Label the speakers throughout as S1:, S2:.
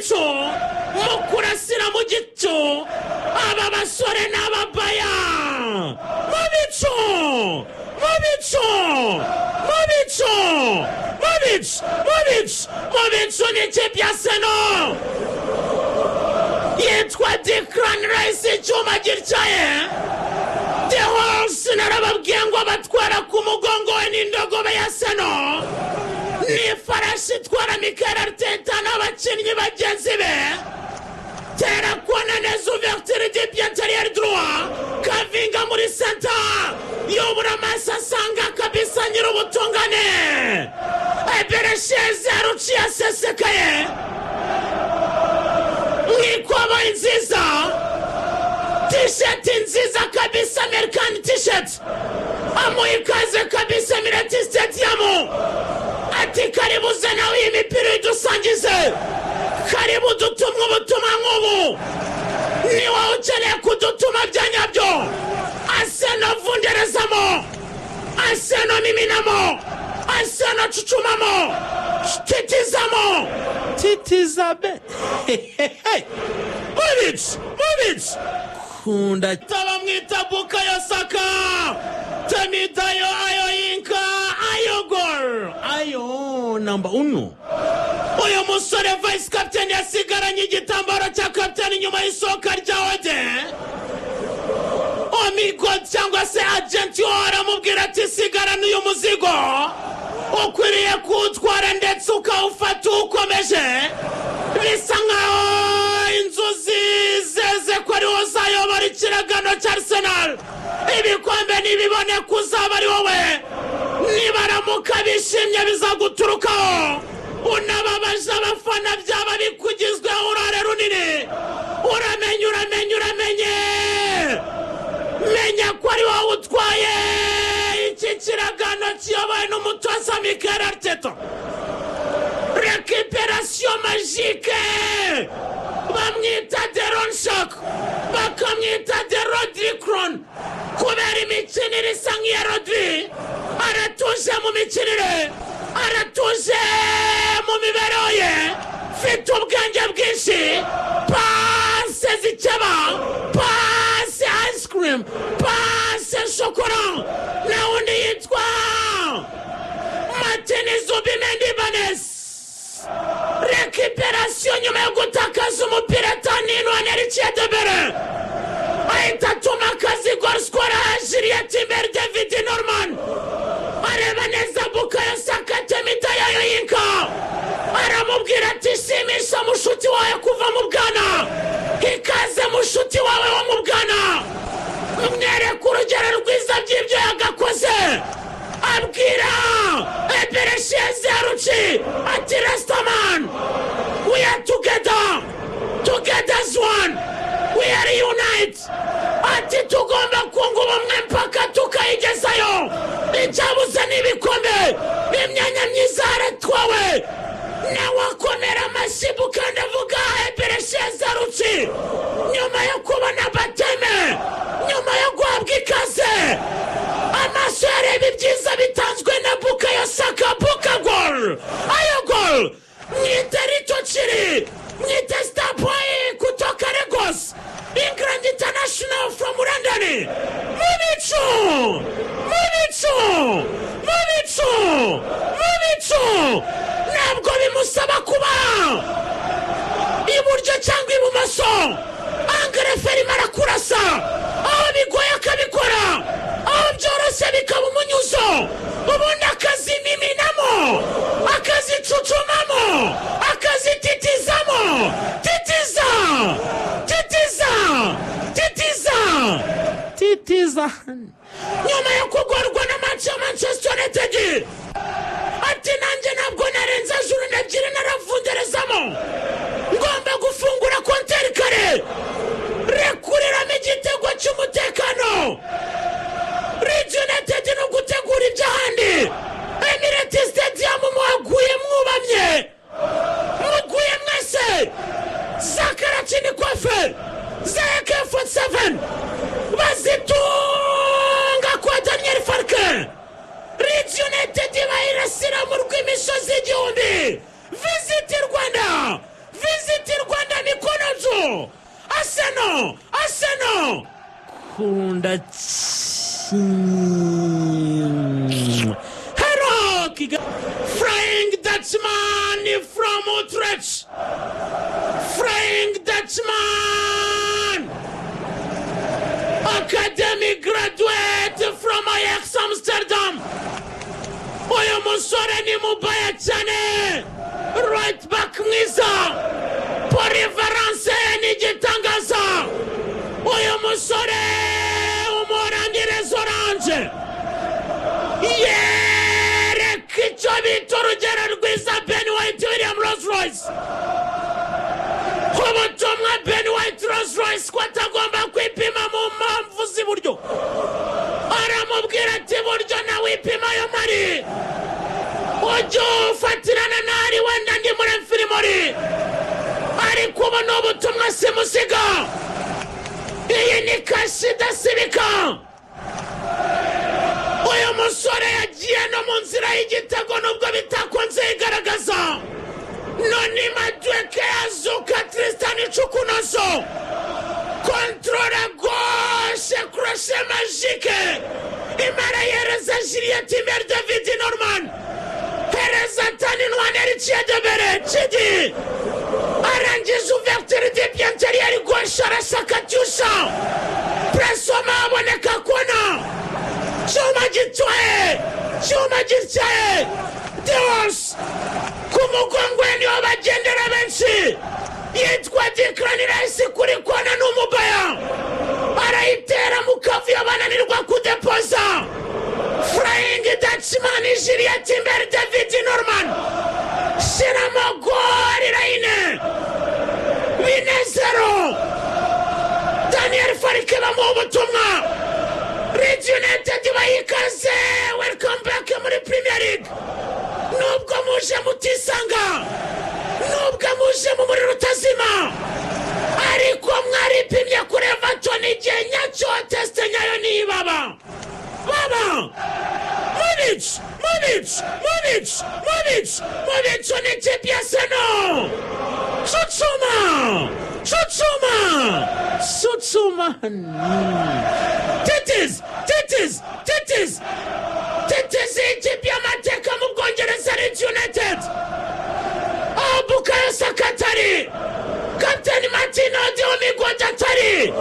S1: mubicu mukurasira mu gicu aba basore n'ababaya mubicu n'ikipe ya Arsenal yitwa Declan Rice icyuma gityaye The Horse narababwiye ngo batwara ku mugongo we n'indogobe ya Arsenal n'ifarashi itwara Mikel Arteta n'abakinnyi bagenzi be tera kona neza ouverture du pied intérieur droit kavinga muri center yobura masa sanga kabisa nyir'ubutungane mbere aruciye asesekaye mwikobo nziza t-shirt nziza kabisa American t-shirt amuikaze kabisa Mirati Stadium ati karibuze nawe imipira idusangize karibu dutumwe ubutumwa nk'ubu niwe ukeneye kudutuma bya nyabyo Arsenal vunderezamo Arsenal miminamo Arsenal cucumamo titizabe Mubicu kunda tabamwita Bukayo Saka tamidayo ayo inka ayo gol ayo number 1 uyu musore vice captain yasigaranye igitambaro cya captain nyuma y'isoko ryawe amigo cyangwa se agent aramubwira ati sigarana uyu muzigo ukwiriye kuwutwara ndetse ukawufata ukomeje bisa nkaho inzuzi zeze ko ari wowe uzayobora ikiragano cya Arsenal ibikombe nibibone kuzaba ari wowe nibaramuka bishimye bizaguturukaho unababaje abafana byaba bikugizweho urare runini uramenye menya ko ari wowe utwaye iki kiragano kiyobowe n'umutoza Mikel Arteta récupération magique bamwita Deronshak bakamwita Rodrikron kubera imikinire isa nk'iya Rodri aratuje mu mikinire aratuje mu mibereho ye mfite ubwenge bwinshi pase zikeba pase ice cream pase shokora na undi yitwa Martinez Ubimendi récupération nyuma yo gutakaza umupira tanino anerikiye debere ahita atuma akazi gol skora Juliet Timber David Norman areba neza Bukayo Saka temita yayo yinka aramubwira ati shimisha mushuti wawe kuva mu bwana ikaze mushuti wawe wo mu bwana mwereka urugero rwiza by'ibyo yagakoze abwira mbere aruci ati Rastaman we are together as one we are unite ati tugomba kunga ubumwe mpaka tukayigezayo icyabuze n'ibikombe imyanya myiza aratwawe nawe akomera amashyibu kandi avuga mbere aruci nyuma yo kubona bateme nyuma yo guhabwa ikaze amaso yareba ibyiza bitanzwe na Bukayo Saka Buka gol ayo gol mwite Rito Chiri mwite star boy kutoka Lagos England international from London Mubicu ntabwo bimusaba kuba iburyo cyangwa ibumoso angreferi marakurasa aho bigoye akabikora aho byoroshye bikaba umunyuzo ubundi akazimiminamo akazicucumamo akazititizamo titiza nyuma yo kugorwa na match ya Manchester United ati nanjye ntabwo narenza juru n'ebyiri naravunderezamo ngomba gufungura konteri kare rekuriramo igitego cy'umutekano Leeds United no gutegura iby'ahandi Emirates Stadium mwaguye mwubamye muguye mwese Sakarachini kwafe Zayake 47 bazitunga kwa Daniel Farke Leeds United bayirasira mu rw'imisozi igihumbi Visit Rwanda Arsenal kunda Heroic Flying Dutchman from Utrecht. Flying Dutchman, academy graduate from Ajax Amsterdam. Uyu musore ni mubaya cyane, right back mwiza, Poriverance ni gitangaza. Uyu musore umurangiriza orange, yereka bita urugero rwiza Ben White William Rolls Royce. Ubutumwa Ben White Rolls Royce ko atagomba kwipima mu mpamvu z'iburyo, aramubwira ati buryo nawe ipima yo mari, ujya ufatirana nari wenda ndi muri firimori, ariko ubu ni ubutumwa simusiga. Iyi ni kashi idasibika. Uyu musore yagiye no mu nzira y'igitego nubwo bitakunze igaragaza. Noni madweke azuka Tristan Chukunoso. Contrôle à gauche, crochet magique. Imara yereza Juliette Imbere David Norman. Pereza Tani Nwaneri Chiedebere Chidi. Arangije ouverture de pied intérieur gauche arashaka Tyusha. Presoma aboneka kona. Chuma gitwaye. Dios. Kumugongo niyo bagendera benshi. Yitwa Dikranira isi kuri kona n'umubaya. Arayitera mu kavuyo bananirwa kudepoza. Flying Dutchman Juliette Imbere David Norman. Shiramo gol iraine. 1-0. Daniel Farike bamuha ubutumwa. Leeds United bayikaze. Welcome back muri Premier League. Nubwo muje mutisanga, nubwo muje mu muriro utazima, ariko mwaripimye kuri Everton igihe nyacyo teste nyayo nibaba. Baba Mubic ni tipi ya Arsenal. Chuchuma. Tetes tipi ya Amateka mu Bwongereza Leeds United. Bukayo Sakatari, Captain Martino Diomigo Datari.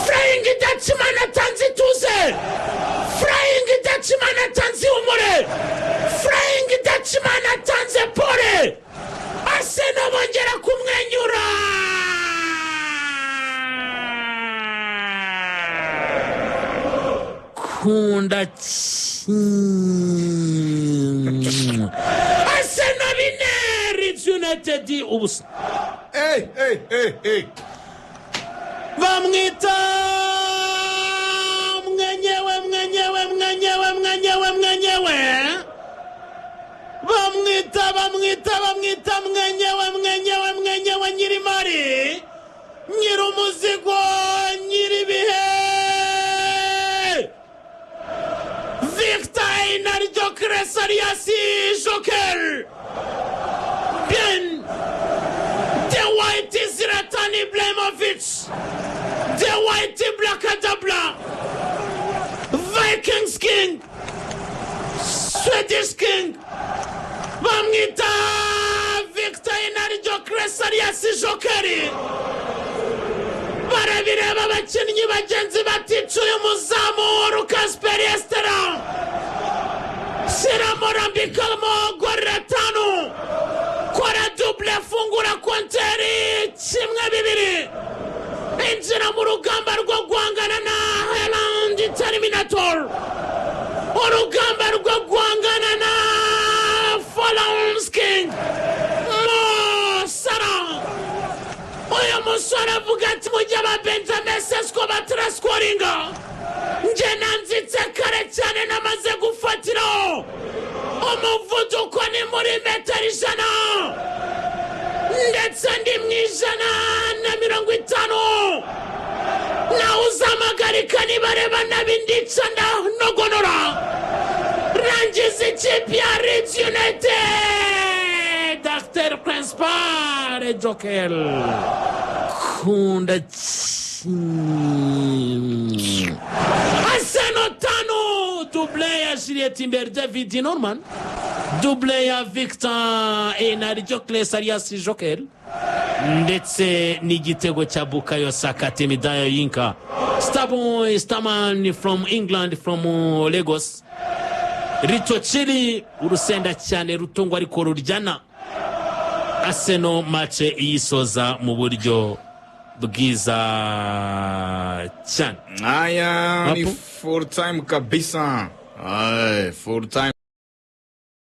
S1: Flying Dutchman atanze ituze. Flying Dutchman atanze umure. Flying Dutchman atanze pole. Arsenal bongera kumwenyura. Kunda Arsenal bine Leeds United ubusa.
S2: Hey.
S1: Bamwita mwenyewe. Bamwita mwenyewe nyiri mari, nyiri umuzigo, nyiri bihe. Victor na Gyokeres alias Joker. Bien. The White Zlatan Ibrahimovic. The White Blackadabla. Vikings King. Swedish King. Bamwita Victor na Gyokeres alias Joker. Barabireba abakinnyi bagenzi baticuye umuzamu Lucas Perestera. Siramo rambikamo Goretano. Kora double fungura konteri 1-2. Injira mu rugamba rwo guhangana na Haaland Terminator. Urugamba rwo guhangana na Fallen King. Mo Salah. Uyu musore avuga ati mujya ba Benjamin Sesko batraskoringa. Nje nanzitse kare cyane namaze gufatira. Umuvuduko ni muri metero 100. Ndetse ndi mu 150. Na uzamagarika nibareba nabindica nogonora. Rangiza ikipe ya Leeds United. Dr. Principal Gyokeres. ndabakunda Arsenal tano double ya Juliette mbere David Norman double ya Victor Enari Gyokeres alias Joker ndetse n'igitego cya Bukayo Saka Temidayo Yinka Starman from England from Lagos Ritochiri urusenda cyane rutungo ariko ruryana Arsenal match iyisoza mu buryo bwiza cyane
S2: aya ni full time kabisa full time